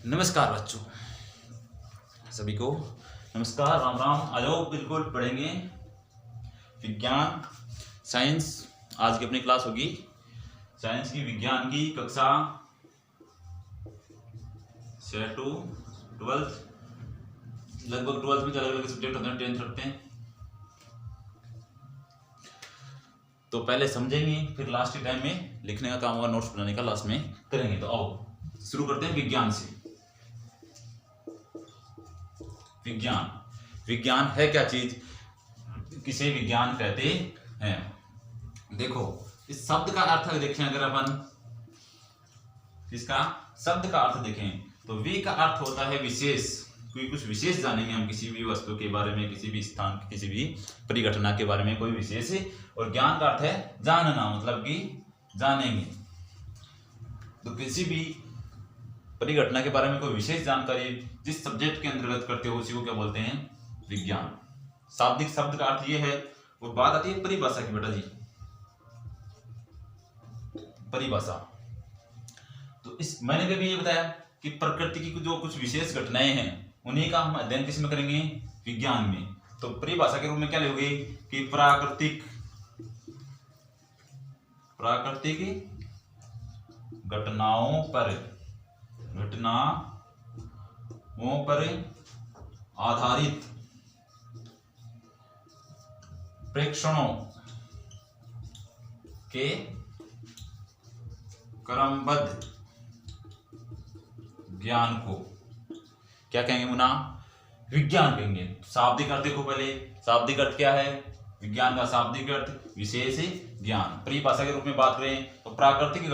नमस्कार बच्चों, सभी को नमस्कार, राम राम। आ जाओ, बिल्कुल पढ़ेंगे विज्ञान साइंस। आज की अपनी क्लास होगी साइंस की, विज्ञान की कक्षा 6 to 12। लगभग 12th में अलग अलग सब्जेक्ट होते हैं, 10th रखते हैं। तो पहले समझेंगे, फिर लास्ट के टाइम में लिखने का काम होगा, नोट्स बनाने का लास्ट में करेंगे। तो आओ शुरू करते हैं विज्ञान से। विज्ञान है क्या चीज, किसे विज्ञान कहते हैं। देखो, इस शब्द का अर्थ देखें, अगर अपन इसका शब्द का अर्थ देखें तो वी का अर्थ होता है विशेष। कोई कुछ विशेष जानेंगे हम किसी भी वस्तु के बारे में, किसी भी स्थान, किसी भी परिघटना के बारे में, कोई विशेष है। और ज्ञान का अर्थ है जानना, मतलब कि जानेंगे। तो किसी भी परिघटना के बारे में कोई विशेष जानकारी जिस सब्जेक्ट के अंतर्गत करते हो उसी को क्या बोलते हैं, विज्ञान। शाब्दिक शब्द का अर्थ ये है। और बात आती है परिभाषा की, बेटा जी, परिभाषा। तो इस मैंने भी ये बताया कि प्रकृति की जो कुछ विशेष घटनाएं हैं उन्हीं का हम अध्ययन किस में करेंगे, विज्ञान में। तो परिभाषा के रूप में क्या लोगे कि प्राकृतिक घटनाओं पर आधारित प्रेक्षणों के क्रमबद्ध ज्ञान को क्या कहेंगे, मुना, विज्ञान कहेंगे। शाब्दिक अर्थ देखो पहले, शाब्दिक अर्थ क्या है विज्ञान का? शाब्दिक अर्थ विशेष ज्ञान। परिभाषा के रूप में बात करें तो प्राकृतिक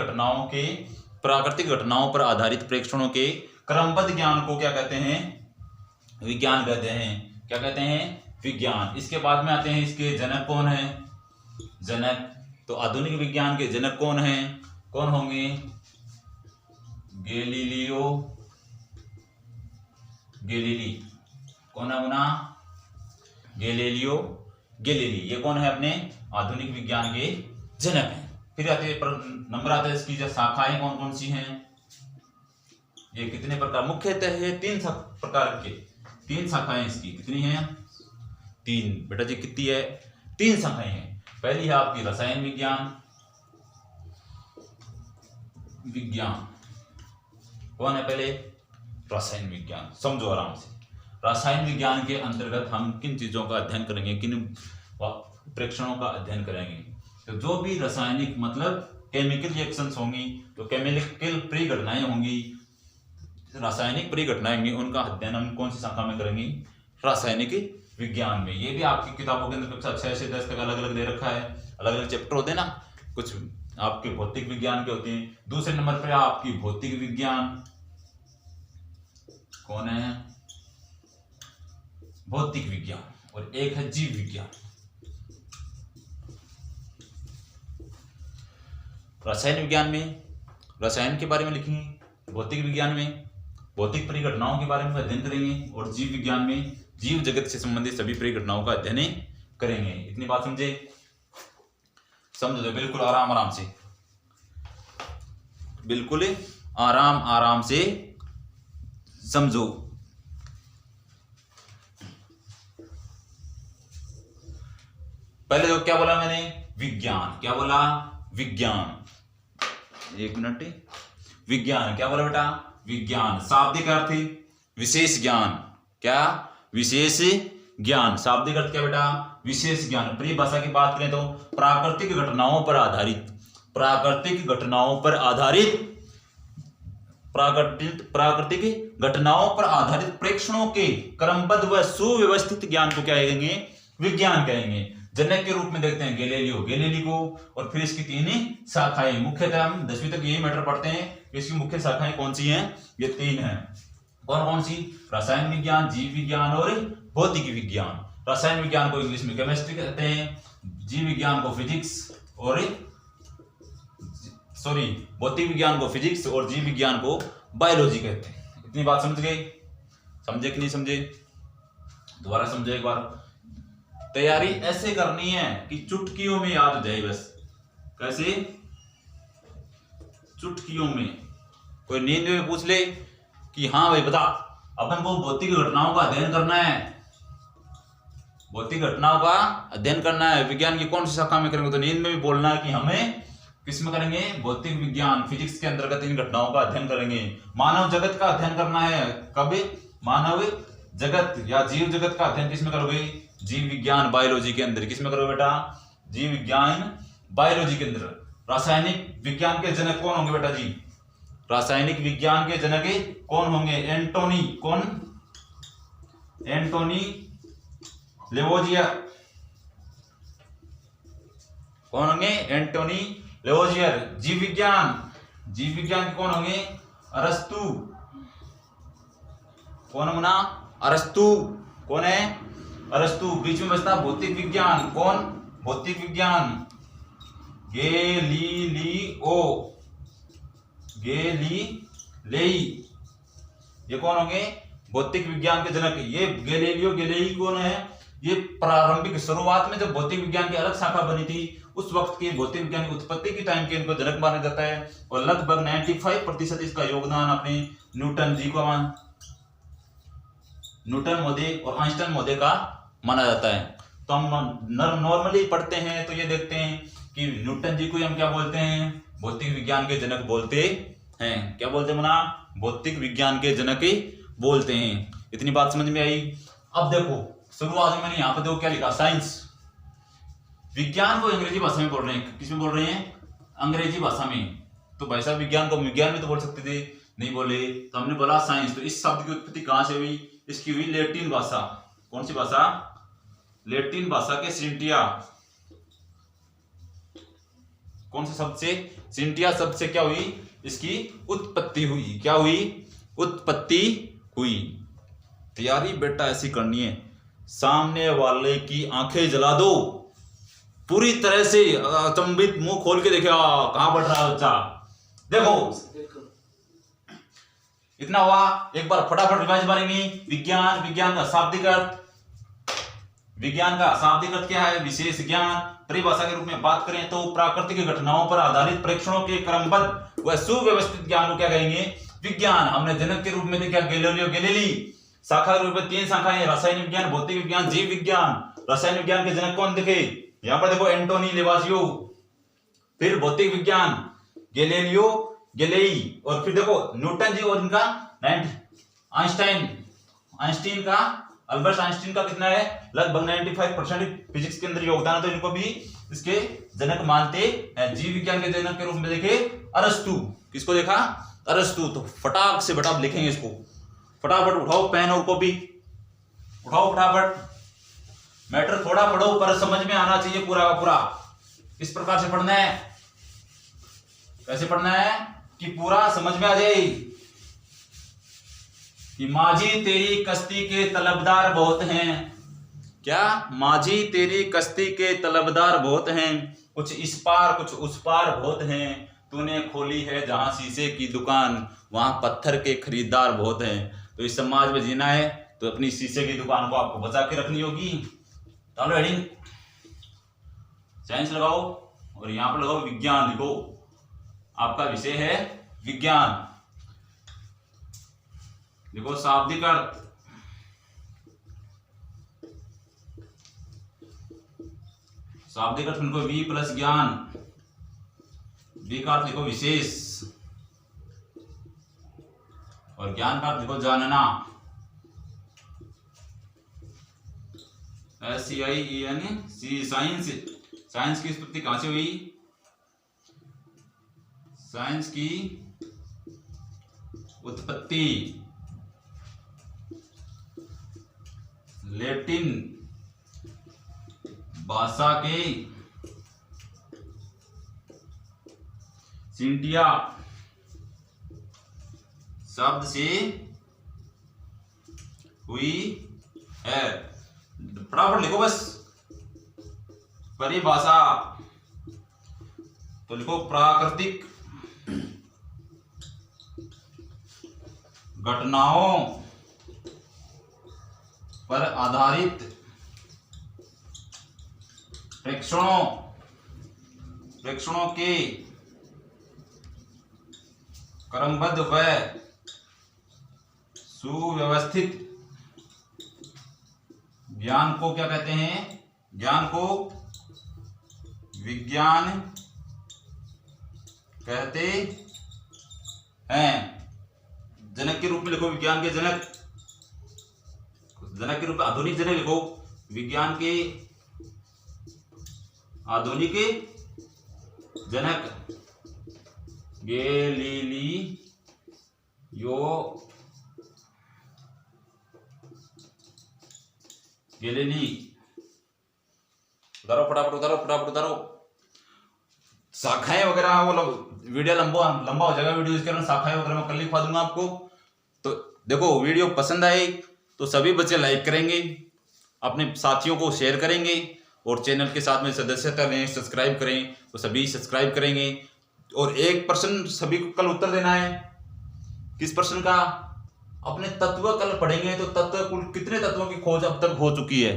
घटनाओं पर आधारित प्रेक्षणों के क्रमबद्ध ज्ञान को क्या कहते हैं, विज्ञान कहते हैं। क्या कहते हैं, विज्ञान। इसके बाद में आते हैं इसके जनक कौन है, जनक। तो आधुनिक विज्ञान के जनक कौन हैं, कौन होंगे, गैलीली। कौन है मुना, गैलीलियो गैलीली। ये कौन है, अपने आधुनिक विज्ञान के जनक हैं। फिर आते नंबर आता है इसकी जो शाखाएं कौन कौन सी हैं, ये कितने प्रकार, मुख्यतः है 3 प्रकार के, 3 शाखाएं इसकी। कितनी हैं, 3। बेटा जी कितनी है, 3 शाखाएं हैं। पहली है आपकी रसायन विज्ञान। कौन है पहले, रसायन विज्ञान। समझो आराम से, रसायन विज्ञान के अंतर्गत हम किन चीजों का अध्ययन करेंगे, किन प्रेक्षणों का अध्ययन करेंगे। तो जो भी रासायनिक मतलब केमिकल रिएक्शंस होंगी, तो केमिकल परिघटनाएं होंगी, रासायनिक परिघटनाएं होंगी, उनका अध्ययन हम कौन सी शाखा में करेंगे, रासायनिक विज्ञान में। ये भी आपकी किताबों के अंदर कक्षा 6 से 10 तक अलग अलग दे रखा है, अलग अलग चैप्टर होते हैं ना। कुछ आपके भौतिक विज्ञान के होते हैं। दूसरे नंबर पर आपकी भौतिक विज्ञान, कौन है, भौतिक विज्ञान। और एक है जीव विज्ञान। रसायन विज्ञान में रसायन के बारे में लिखेंगे, भौतिक विज्ञान में भौतिक परिघटनाओं के बारे में अध्ययन करेंगे, और जीव विज्ञान में जीव जगत से संबंधित सभी परिघटनाओं का अध्ययन करेंगे। इतनी बात समझे, समझो बिल्कुल आराम से, बिल्कुल आराम से समझो। पहले तो क्या बोला मैंने, विज्ञान। क्या बोला, विज्ञान। एक मिनट, विज्ञान क्या बोला बेटा, विज्ञान। शाब्दिक अर्थ विशेष ज्ञान। क्या, विशेष ज्ञान। शाब्दिक अर्थ क्या बेटा, विशेष ज्ञान। परिभाषा की बात करें तो प्राकृतिक घटनाओं पर आधारित प्रेक्षणों के क्रमबद्ध व सुव्यवस्थित ज्ञान को क्या कहेंगे, विज्ञान कहेंगे। जनक के रूप में देखते हैं गैलीलियो को। और फिर इसकी 3 शाखाएं, मुख्यतः हम 10वीं तक यही मैटर पढ़ते हैं। इसकी मुख्य शाखाएं कौन सी हैं, ये 3 हैं। कौन सी, रसायन विज्ञान, जीव विज्ञान और भौतिक विज्ञान। रसायन विज्ञान को इंग्लिश में केमिस्ट्री कहते हैं, जीव विज्ञान को फिजिक्स और भौतिक विज्ञान को फिजिक्स और जीव विज्ञान को बायोलॉजी कहते हैं। इतनी बात समझ गए, समझे कि नहीं समझे, दोबारा समझो एक बार। तैयारी ऐसे करनी है कि चुटकियों में याद हो जाए बस। कैसे, चुटकियों में। कोई नींद में पूछ ले कि हाँ भाई बता, अपन को भौतिक घटनाओं का अध्ययन करना है, भौतिक घटनाओं का अध्ययन करना है। विज्ञान की कौन सी शाखा में करेंगे? तो नींद में भी बोलना है कि हमें किसमें करेंगे? भौतिक विज्ञान, फिजिक्स के अंतर्गत इन घटनाओं का अध्ययन करेंगे। मानव जगत का अध्ययन करना है, कब? मानव जगत या जीव जगत का अध्ययन किसमें करोगे? जीव विज्ञान, बायोलॉजी के अंदर। किसमें करोगे बेटा? जीव विज्ञान, बायोलॉजी के अंदर। रासायनिक विज्ञान के जनक कौन होंगे बेटा जी? रासायनिक विज्ञान के जनक कौन होंगे? एंटोनी, कौन? एंटोनी लेवोजियर। कौन होंगे? एंटोनी लेवोजियर। जीव विज्ञान, जीव विज्ञान के कौन होंगे? अरस्तु। कौन होना? अरस्तु। कौन है? अरस्तु। बीच में बचता भौतिक विज्ञान, कौन? भौतिक विज्ञान गैलीलियो, गैलीलेई। ये कौन होंगे? भौतिक विज्ञान के जनक। ये गैलीलियो गैलीली कौन है? ये प्रारंभिक शुरुआत में जब भौतिक विज्ञान की अलग शाखा बनी थी उस वक्त के भौतिक विज्ञान की उत्पत्ति के टाइम के इनको जनक माना जाता है। और लगभग 95% इसका योगदान अपने न्यूटन जी को न्यूटन महोदय और आइंस्टाइन महोदय का माना जाता है। तो हम नॉर्मली पढ़ते हैं तो ये देखते हैं कि न्यूटन जी को हम क्या बोलते हैं? भौतिक विज्ञान के जनक बोलते हैं। क्या बोलते हैं मना? भौतिक विज्ञान के जनक बोलते हैं। इतनी बात समझ में आई? अब देखो शुरुआत में मैंने यहाँ पे देखो क्या लिखा? साइंस। विज्ञान को अंग्रेजी भाषा में बोल रहे हैं। किसमें बोल रहे हैं? अंग्रेजी भाषा में। तो भाई साहब विज्ञान को विज्ञान में तो बोल सकते थे, नहीं बोले, तो हमने बोला साइंस। तो इस शब्द की उत्पत्ति कहां से हुई? इसकी हुई लैटिन भाषा। कौन सी भाषा? लैटिन भाषा के सिंटिया। कौन से शब्द से? सिंटिया शब्द से क्या हुई? इसकी उत्पत्ति हुई। क्या हुई? उत्पत्ति हुई। तैयारी बेटा ऐसी करनी है, सामने वाले की आंखें जला दो, पूरी तरह से अचंभित मुंह खोल के देखेगा कहां बढ़ रहा है बच्चा। देखो इतना हुआ, एक बार फटाफट रिवाइज मारेंगे। विज्ञान, विज्ञान का शाब्दिक अर्थ, विज्ञान का शाब्दिक अर्थ क्या है? विशेष ज्ञान। परिभाषा के रूप में बात करें तो प्राकृतिक घटनाओं पर आधारित परीक्षणों के क्रमबद्ध व सुव्यवस्थित ज्ञान को क्या कहेंगे? विज्ञान। हमने जनक के रूप में देखा गैलीलियो गैलीली। शाखा के रूप में 3 शाखाएं, रासायनिक विज्ञान, भौतिक विज्ञान, जीव विज्ञान। रासायनिक विज्ञान के जनक कौन दिखे? यहां पर देखो एंटोनी लेवाजियो। फिर भौतिक विज्ञान गैलीलियो गैलीली। और फिर देखो न्यूटन जी और इनका आइंस्टाइन। आइंस्टीन का, अल्बर्ट आइंस्टीन का कितना है? लगभग 95% फिजिक्स के अंदर योगदान है। तो इनको भी इसके जनक मानते हैं। जीव विज्ञान के जनक के रूप में देखे अरस्तु। किसको देखा? अरस्तु। तो फटाक से बेटा लिखेंगे इसको। फटाफट उठाओ पेन और कॉपी, उठाओ फटाफट। मैटर थोड़ा पढ़ो पर समझ में आना चाहिए पूरा का पूरा। इस प्रकार से पढ़ना है। कैसे पढ़ना है? कि पूरा समझ में आ जाए। कि माझी तेरी कश्ती के तलबदार बहुत हैं। क्या? माझी तेरी कश्ती के तलबदार बहुत हैं, कुछ इस पार कुछ उस पार बहुत हैं। तूने खोली है जहां शीशे की दुकान, वहां पत्थर के खरीदार बहुत हैं। तो इस समाज में जीना है तो अपनी शीशे की दुकान को आपको बचा के रखनी होगी। चलो हेडिंग साइंस लगाओ और यहां पर लगाओ विज्ञान लिखो। आपका विषय है विज्ञान। देखो शाब्दिक अर्थ, शाब्दिक अर्थ लिखो वी प्लस ज्ञान। वी का अर्थ लिखो विशेष और ज्ञान का अर्थ लिखो जानना। SCIENC science. साइंस की उत्पत्ति कहां से हुई? साइंस की उत्पत्ति लैटिन भाषा के सिंटिया शब्द से हुई है। फटाफट लिखो बस। परिभाषा तो लिखो प्राकृतिक घटनाओं पर आधारित प्रेक्षणों के क्रमबद्ध व सुव्यवस्थित ज्ञान को क्या कहते हैं? ज्ञान को विज्ञान कहते हैं। जनक के रूप में लिखो, विज्ञान के जनक, जनक के रूप में आधुनिक जनक लिखो, विज्ञान के आधुनिक जनक गैलीलियो उतारो फटाफट, उतारो फटाफट, उतारो। शाखाएं वगैरह वो वीडियो लंबा हो जाएगा, वीडियो इसके कारण शाखाएं वगैरह मैं कल लिखवा दूंगा आपको। तो देखो वीडियो पसंद आए तो सभी बच्चे लाइक करेंगे, अपने साथियों को शेयर करेंगे, और चैनल के साथ में सदस्यता लें, सब्सक्राइब करें तो सभी सब्सक्राइब करेंगे। और एक प्रश्न सभी को कल उत्तर देना है। किस प्रश्न का? अपने तत्व कल पढ़ेंगे तो तत्व कुल कितने तत्वों की खोज अब तक हो चुकी है,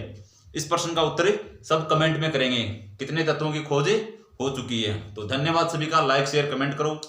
इस प्रश्न का उत्तर सब कमेंट में करेंगे, कितने तत्वों की खोज हो चुकी है। तो धन्यवाद सभी का, लाइक शेयर कमेंट करो।